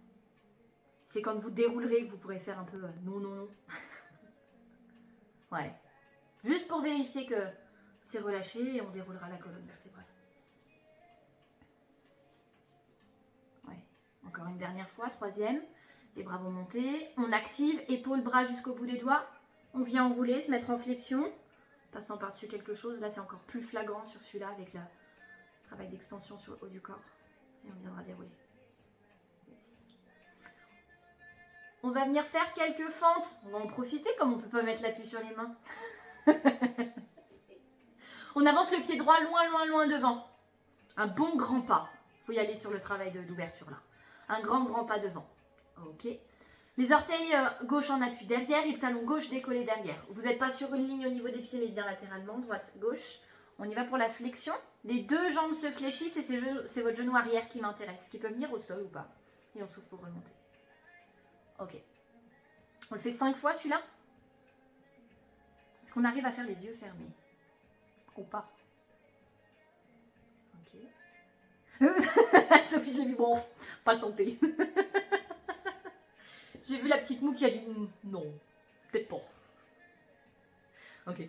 [SPEAKER 3] C'est quand vous déroulerez que vous pourrez faire un peu non, non, non. Ouais. Juste pour vérifier que c'est relâché et on déroulera la colonne vertébrale. Ouais. Encore une dernière fois, 3e. Les bras vont monter. On active, épaules, bras jusqu'au bout des doigts. On vient enrouler, se mettre en flexion. Passant par-dessus quelque chose. Là, c'est encore plus flagrant sur celui-là avec le travail d'extension sur le haut du corps. Et on viendra dérouler. Yes. On va venir faire quelques fentes. On va en profiter comme on ne peut pas mettre l'appui sur les mains. On avance le pied droit loin, loin, loin devant. Un bon grand pas. Il faut y aller sur le travail d'ouverture là. Un grand, grand pas devant. Ok. Les orteils gauche en appui derrière et le talon gauche décollé derrière. Vous n'êtes pas sur une ligne au niveau des pieds mais bien latéralement, droite, gauche. On y va pour la flexion. Les 2 jambes se fléchissent et c'est votre genou arrière qui m'intéresse, qui peut venir au sol ou pas. Et on souffle pour remonter. Ok. On le fait 5 fois celui-là. Est-ce qu'on arrive à faire les yeux fermés? Ou pas? Ok. Sophie, j'ai vu, bon, pas le tenter. J'ai vu la petite moue qui a dit non, peut-être pas. Ok.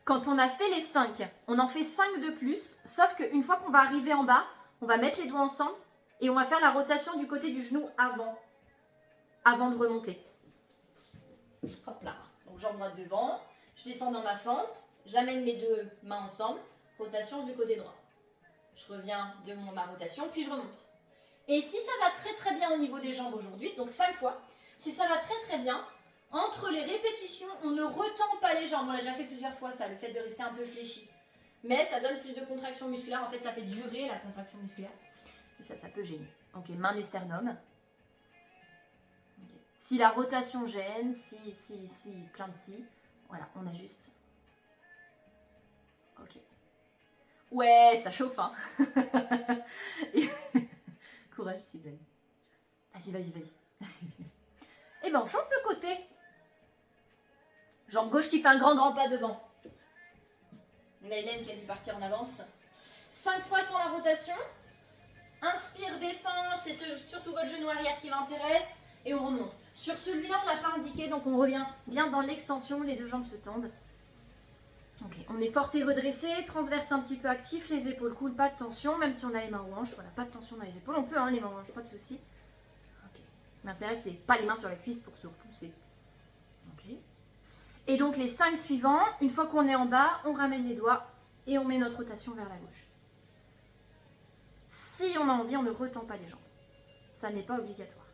[SPEAKER 3] Quand on a fait les 5, on en fait 5 de plus, sauf qu'une fois qu'on va arriver en bas, on va mettre les doigts ensemble et on va faire la rotation du côté du genou avant de remonter. Hop là. Donc jambe droite devant, je descends dans ma fente, j'amène mes 2 mains ensemble, rotation du côté droit. Je reviens de ma rotation, puis je remonte. Et si ça va très très bien au niveau des jambes aujourd'hui, donc 5 fois, si ça va très très bien, entre les répétitions, on ne retend pas les jambes. On l'a déjà fait plusieurs fois ça, le fait de rester un peu fléchi. Mais ça donne plus de contraction musculaire, en fait ça fait durer la contraction musculaire. Et ça peut gêner. Ok, main des sternum. Okay. Si la rotation gêne, si, plein de si, voilà, on ajuste. Ok. Ouais, ça chauffe, hein. Courage, Sylvain. Vas-y. Et ben on change de côté. Jambe gauche qui fait un grand pas devant. On a Hélène qui a dû partir en avance. 5 fois sans la rotation. Inspire, descend, c'est surtout votre genou arrière qui m'intéresse. Et on remonte. Sur celui-là, on n'a pas indiqué, donc on revient bien dans l'extension. Les 2 jambes se tendent. Ok, on est fort et redressé, transverse un petit peu actif, les épaules coulent, pas de tension, même si on a les mains aux hanches. Voilà, pas de tension dans les épaules. On peut, hein, les mains aux hanches, pas de souci. Ok. M'intéresse, c'est pas les mains sur la cuisse pour se repousser. Ok. Et donc les 5 suivants, une fois qu'on est en bas, on ramène les doigts et on met notre rotation vers la gauche. si on a envie, on ne retend pas les jambes. Ça n'est pas obligatoire.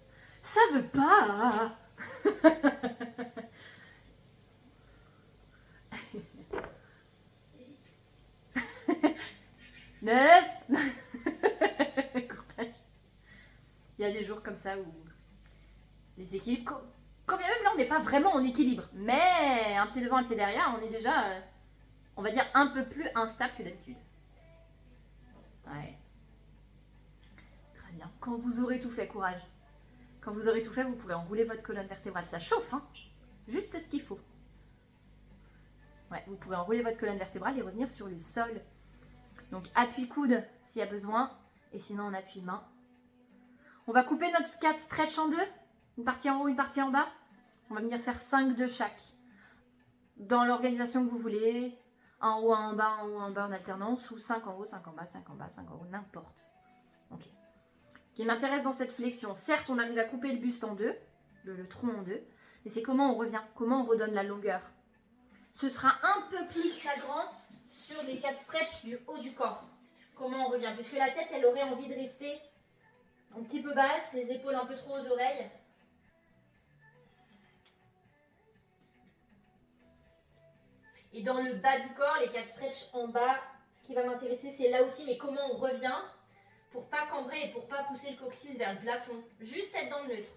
[SPEAKER 3] Ça veut pas. 9. Courage. Il y a des jours comme ça où les équilibres, quand bien même là on n'est pas vraiment en équilibre, mais un pied devant, un pied derrière, on est déjà, on va dire, un peu plus instable que d'habitude. Ouais. Très bien. Quand vous aurez tout fait, courage. Quand vous aurez tout fait, vous pourrez enrouler votre colonne vertébrale. Ça chauffe, hein. Juste ce qu'il faut. Ouais, vous pourrez enrouler votre colonne vertébrale et revenir sur le sol. Donc appui coude s'il y a besoin, et sinon on appuie main. On va couper notre scat stretch en deux, une partie en haut, une partie en bas. On va venir faire 5 de chaque. Dans l'organisation que vous voulez, en haut, en bas, en haut, en bas en alternance, ou 5 en haut, 5 en bas, 5 en bas, 5 en haut, n'importe. Ok. Ce qui m'intéresse dans cette flexion, certes on arrive à couper le buste en deux, le tronc en deux, mais c'est comment on revient, comment on redonne la longueur. Ce sera un peu plus flagrant sur les 4 stretch du haut du corps. Comment on revient, puisque la tête elle aurait envie de rester un petit peu basse, les épaules un peu trop aux oreilles. Et dans le bas du corps, les 4 stretch en bas, ce qui va m'intéresser c'est là aussi, mais comment on revient pour pas cambrer et pour pas pousser le coccyx vers le plafond. Juste être dans le neutre.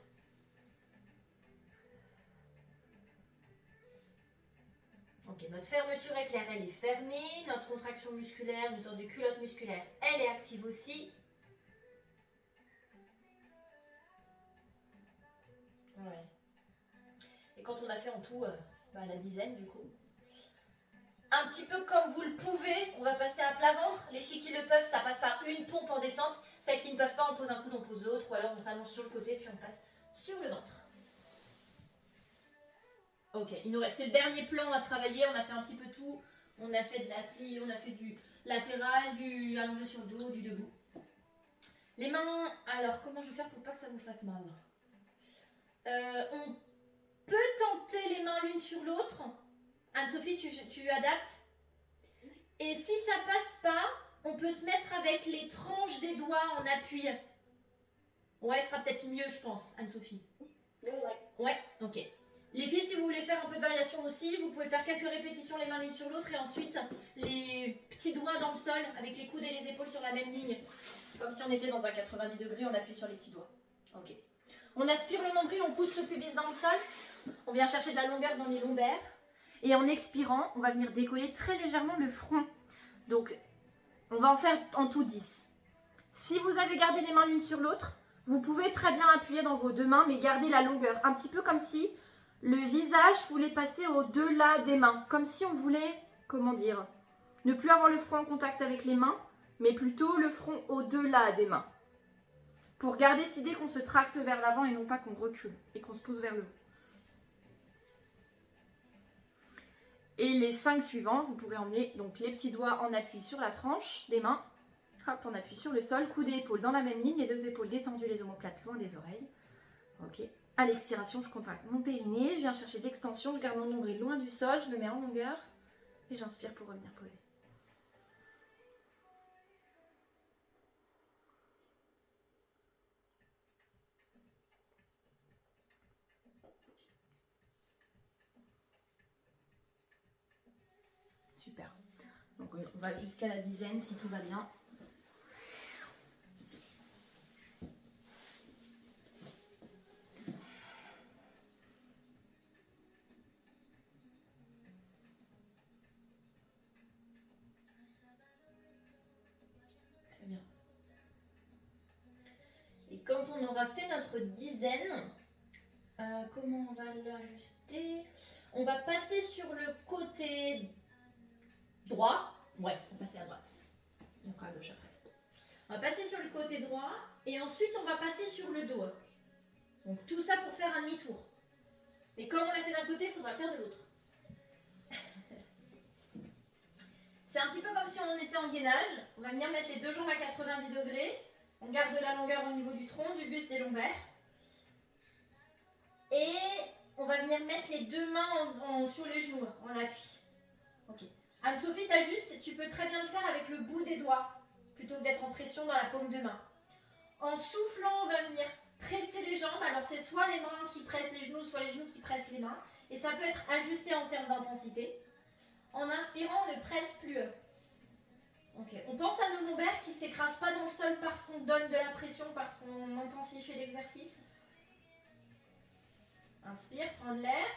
[SPEAKER 3] Ok, notre fermeture éclair, elle est fermée. Notre contraction musculaire, une sorte de culotte musculaire, elle est active aussi. Ouais. Et quand on a fait en tout la dizaine du coup. Un petit peu comme vous le pouvez, on va passer à plat ventre. Les filles qui le peuvent, ça passe par une pompe en descente. Celles qui ne peuvent pas, on pose un coude, on pose l'autre. Ou alors on s'allonge sur le côté, puis on passe sur le ventre. Ok, il nous reste, c'est le dernier plan à travailler. On a fait un petit peu tout. On a fait de l'assis, on a fait du latéral, du allongé sur le dos, du debout. Les mains, alors comment je vais faire pour pas que ça vous fasse mal? On peut tenter les mains l'une sur l'autre. Anne-Sophie, tu adaptes. Et si ça passe pas, on peut se mettre avec les tranches des doigts en appui. Ouais, ce sera peut-être mieux, je pense, Anne-Sophie. Ouais, ok. Les filles, si vous voulez faire un peu de variation aussi, vous pouvez faire quelques répétitions les mains l'une sur l'autre et ensuite les petits doigts dans le sol avec les coudes et les épaules sur la même ligne. Comme si on était dans un 90 degrés, on appuie sur les petits doigts. Ok. On aspire le nombril, on pousse le pubis dans le sol. On vient chercher de la longueur dans les lombaires. Et en expirant, on va venir décoller très légèrement le front. Donc, on va en faire en tout 10. Si vous avez gardé les mains l'une sur l'autre, vous pouvez très bien appuyer dans vos deux mains, mais garder la longueur. Un petit peu comme si le visage voulait passer au-delà des mains. Comme si on voulait, comment dire, ne plus avoir le front en contact avec les mains, mais plutôt le front au-delà des mains. Pour garder cette idée qu'on se tracte vers l'avant et non pas qu'on recule et qu'on se pose vers le haut. Et les 5 suivants, vous pourrez emmener donc les petits doigts en appui sur la tranche des mains. Hop, on appuie sur le sol, coude et épaules dans la même ligne, les deux épaules détendues, les omoplates loin des oreilles. Ok. À l'expiration, je contracte mon périnée, je viens chercher de l'extension, je garde mon nombril loin du sol, je me mets en longueur et j'inspire pour revenir poser. Super. Donc on va jusqu'à la dizaine si tout va bien. Très bien. Et quand on aura fait notre dizaine, comment on va l'ajuster? On va passer sur le côté droit. Ouais, on va passer à droite. On fera à gauche après. On va passer sur le côté droit et ensuite on va passer sur le dos. Donc tout ça pour faire un demi-tour. Mais comme on l'a fait d'un côté, il faudra le faire de l'autre. C'est un petit peu comme si on était en gainage. On va venir mettre les deux jambes à 90 degrés. On garde de la longueur au niveau du tronc, du buste, des lombaires. Et on va venir mettre les deux mains sur les genoux, en appui. Ok. Anne-Sophie, t'ajustes, tu peux très bien le faire avec le bout des doigts,
[SPEAKER 1] plutôt que d'être en pression dans la paume de main. En soufflant, on va venir presser les jambes. Alors c'est soit les mains qui pressent les genoux, soit les genoux qui pressent les mains. Et ça peut être ajusté en termes d'intensité. En inspirant, on ne presse plus. Ok. On pense à nos lombaires qui ne s'écrasent pas dans le sol parce qu'on donne de la pression, parce qu'on intensifie l'exercice. Inspire, prendre l'air.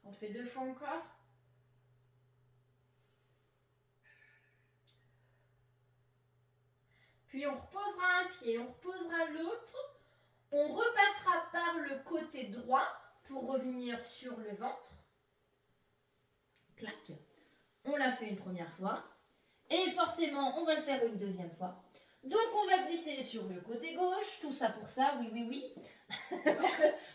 [SPEAKER 1] On le fait 2 fois encore. Puis on reposera un pied, on reposera l'autre. On repassera par le côté droit pour revenir sur le ventre. Clac. On l'a fait une première fois. Et forcément, on va le faire une deuxième fois. Donc on va glisser sur le côté gauche. Tout ça pour ça, oui, oui, oui.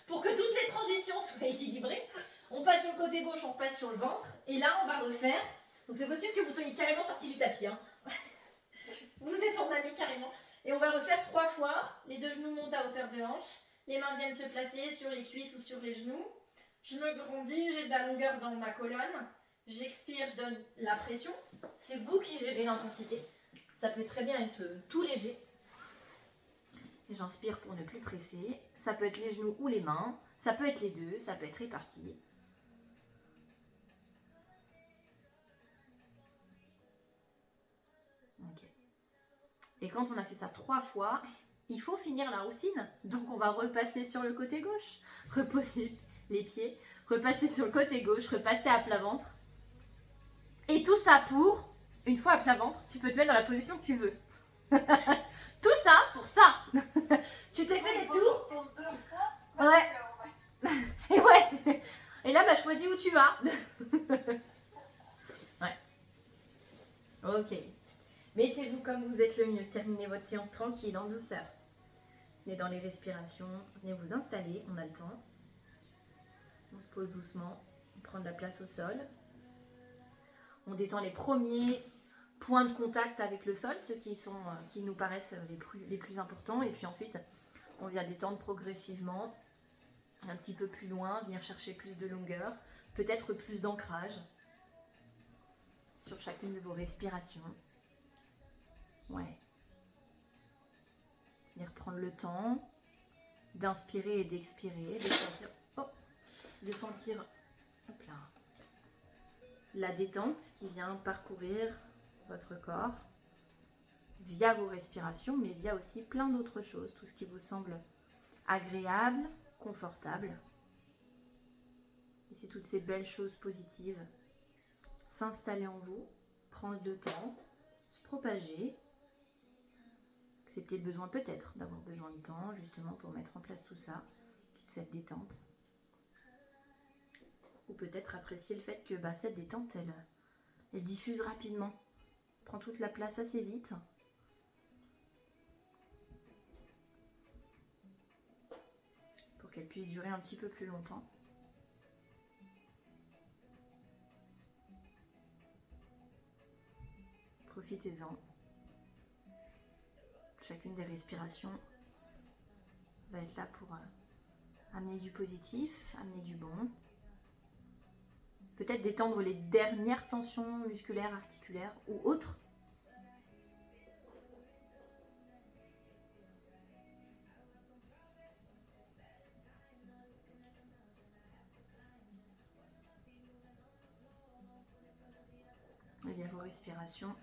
[SPEAKER 1] pour que toutes les transitions soient équilibrées. On passe sur le côté gauche, on repasse sur le ventre. Et là, on va refaire. Donc c'est possible que vous soyez carrément sorti du tapis. Hein. Vous êtes en allée carrément. Et on va refaire 3 fois. Les 2 genoux montent à hauteur de hanche. Les mains viennent se placer sur les cuisses ou sur les genoux. Je me grandis, j'ai de la longueur dans ma colonne. J'expire, je donne la pression. C'est vous qui gérez l'intensité. Ça peut très bien être tout léger. Et j'inspire pour ne plus presser. Ça peut être les genoux ou les mains. Ça peut être les deux. Ça peut être réparti. Ok. Et quand on a fait ça 3 fois, il faut finir la routine. Donc on va repasser sur le côté gauche, reposer les pieds, repasser sur le côté gauche, repasser à plat ventre. Et tout ça pour, une fois à plat ventre, tu peux te mettre dans la position que tu veux. Tout ça pour ça. Tu t'es fait les tours. Ouais. Et ouais. Et là, bah, choisis où tu vas. Ouais. Ok. Mettez-vous comme vous êtes le mieux. Terminez votre séance tranquille, en douceur. Venez dans les respirations. Venez vous installer. On a le temps. On se pose doucement. On prend de la place au sol. On détend les premiers points de contact avec le sol, ceux qui nous paraissent les plus importants. Et puis ensuite, on vient détendre progressivement, un petit peu plus loin, venir chercher plus de longueur, peut-être plus d'ancrage sur chacune de vos respirations. Ouais. Venir prendre le temps d'inspirer et d'expirer, de sentir hop là, la détente qui vient parcourir votre corps via vos respirations, mais via aussi plein d'autres choses, tout ce qui vous semble agréable, confortable. Et c'est toutes ces belles choses positives s'installer en vous, prendre le temps, se propager, accepter le besoin peut-être d'avoir besoin de temps justement pour mettre en place tout ça, toute cette détente. Ou peut-être apprécier le fait que cette détente, elle diffuse rapidement, prend toute la place assez vite. Pour qu'elle puisse durer un petit peu plus longtemps. Profitez-en. Chacune des respirations va être là pour amener du positif, amener du bon. Peut-être détendre les dernières tensions musculaires, articulaires ou autres. Et bien vos respirations,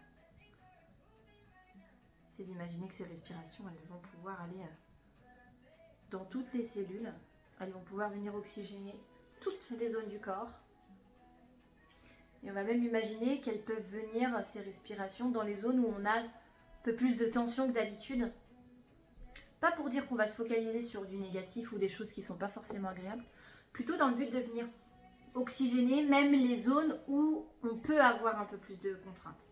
[SPEAKER 1] c'est d'imaginer que ces respirations, elles vont pouvoir aller dans toutes les cellules. Elles vont pouvoir venir oxygéner toutes les zones du corps. Et on va même imaginer qu'elles peuvent venir, ces respirations, dans les zones où on a un peu plus de tension que d'habitude. Pas pour dire qu'on va se focaliser sur du négatif ou des choses qui ne sont pas forcément agréables, plutôt dans le but de venir oxygéner même les zones où on peut avoir un peu plus de contraintes.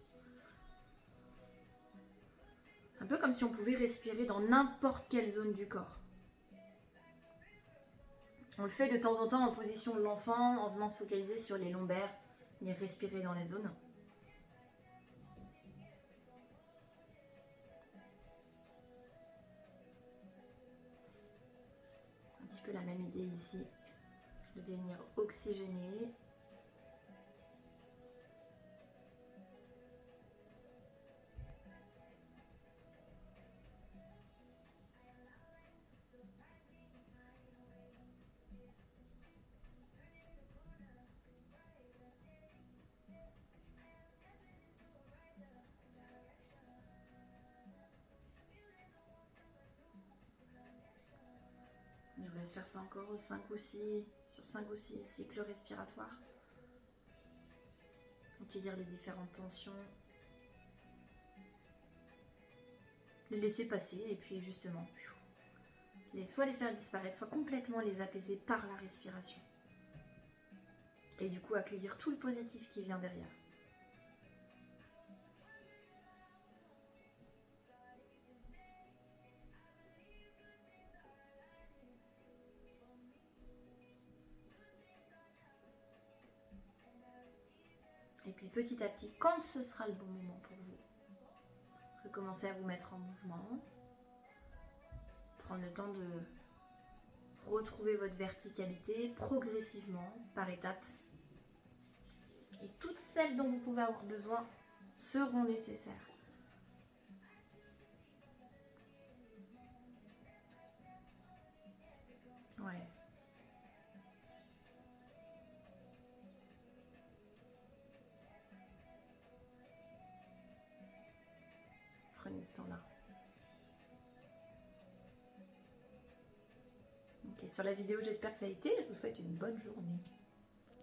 [SPEAKER 1] Un peu comme si on pouvait respirer dans n'importe quelle zone du corps. On le fait de temps en temps en position de l'enfant, en venant se focaliser sur les lombaires, venir respirer dans les zones. Un petit peu la même idée ici.
[SPEAKER 3] de venir oxygéner. Je vous laisse faire ça encore sur 5 ou 6 cycles respiratoires. Accueillir les différentes tensions. Les laisser passer et puis justement, soit les faire disparaître, soit complètement les apaiser par la respiration. Et du coup accueillir tout le positif qui vient derrière. Et puis petit à petit, quand ce sera le bon moment pour vous, recommencez à vous mettre en mouvement. Prendre le temps de retrouver votre verticalité progressivement, par étapes. Et toutes celles dont vous pouvez avoir besoin seront nécessaires. Ouais. Prenez ce temps-là. Ok, sur la vidéo, j'espère que ça a été. Je vous souhaite une bonne journée.